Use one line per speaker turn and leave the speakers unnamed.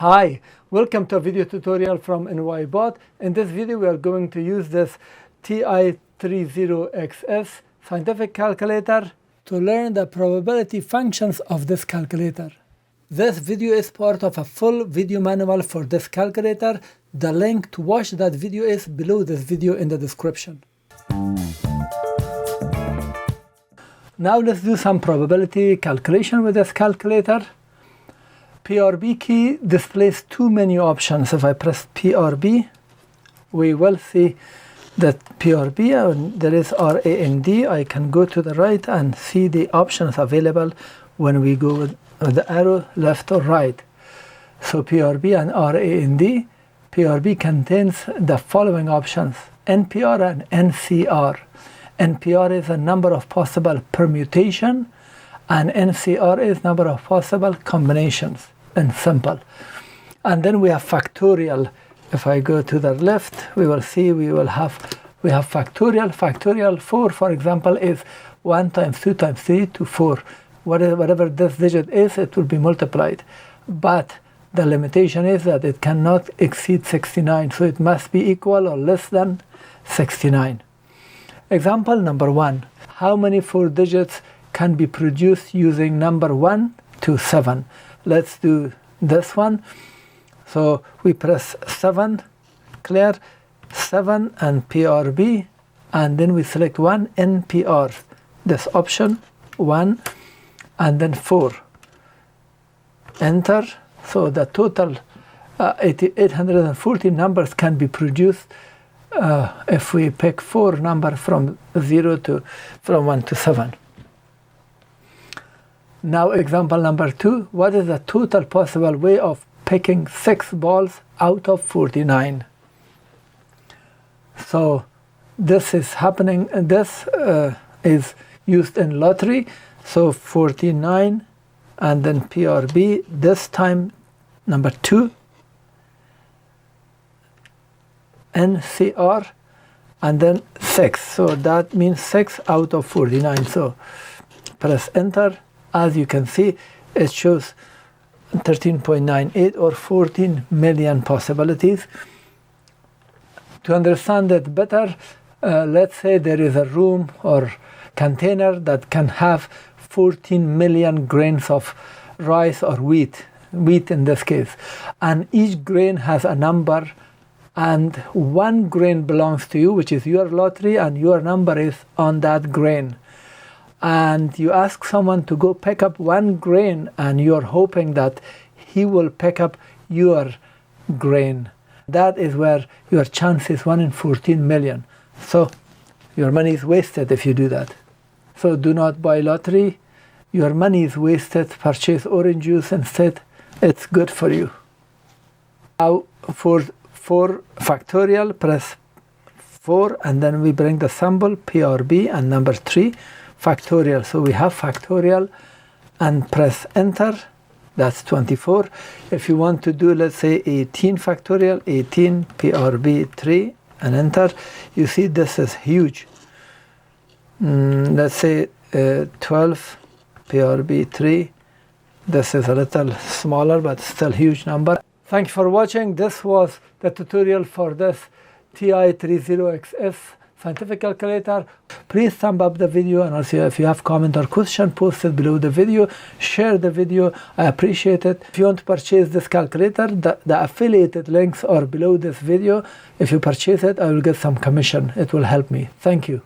Hi, welcome to a video tutorial from NYBot. In this video we are going to use this TI-30XS scientific calculator to learn the probability functions of this calculator. This video is part of a full video manual for this calculator. The link to watch that video is below this video in the description. Now let's do some probability calculation with this calculator. PRB key displays two menu options. If I press PRB, we will see that PRB, and there is RAND. I can go to the right and see the options available when we go with the arrow left or right. So PRB and RAND. PRB contains the following options: NPR and NCR. NPR is a number of possible permutation, and NCR is number of possible combinations in simple. And then we have factorial. If I go to the left, we will see we have factorial. Factorial 4, for example, is 1 times 2 times 3 to 4. Whatever this digit is, it will be multiplied. But the limitation is that it cannot exceed 69, so it must be equal or less than 69. Example number 1. How many 4 digits can be produced using number 1 to 7? Let's do this one. So we press 7, clear, 7 and PRB, and then we select 1 NPR, this option 1, and then 4. Enter. So the total 840 numbers can be produced if we pick 4 numbers from 1 to 7. Now example number 2, what is the total possible way of picking 6 balls out of 49? So this is happening, and this is used in lottery. So 49 and then PRB, this time number 2, NCR, and then 6. So that means 6 out of 49. So press enter. As you can see, it shows 13.98 or 14 million possibilities. To understand it better, let's say there is a room or container that can have 14 million grains of rice or wheat in this case, and each grain has a number, and 1 grain belongs to you, which is your lottery, and your number is on that grain. And you ask someone to go pick up 1 grain, and you're hoping that he will pick up your grain. That is where your chance is 1 in 14 million. So your money is wasted if you do that. So do not buy lottery. Your money is wasted. Purchase orange juice instead. It's good for you. Now for factorial, press 4, and then we bring the symbol PRB and number 3. Factorial. So we have factorial and press enter. That's 24. If you want to do, let's say, 18 factorial, 18 PRB 3 and enter, you see this is huge. Let's say 12 PRB 3. This is a little smaller but still huge number. Thank you for watching. This was the tutorial for this TI-30XS scientific calculator. Please thumb up the video, and also if you have comment or question, post it below the video. Share the video. I appreciate it. If you want to purchase this calculator, the affiliated links are below this video. If you purchase it, I will get some commission. It will help me. Thank you.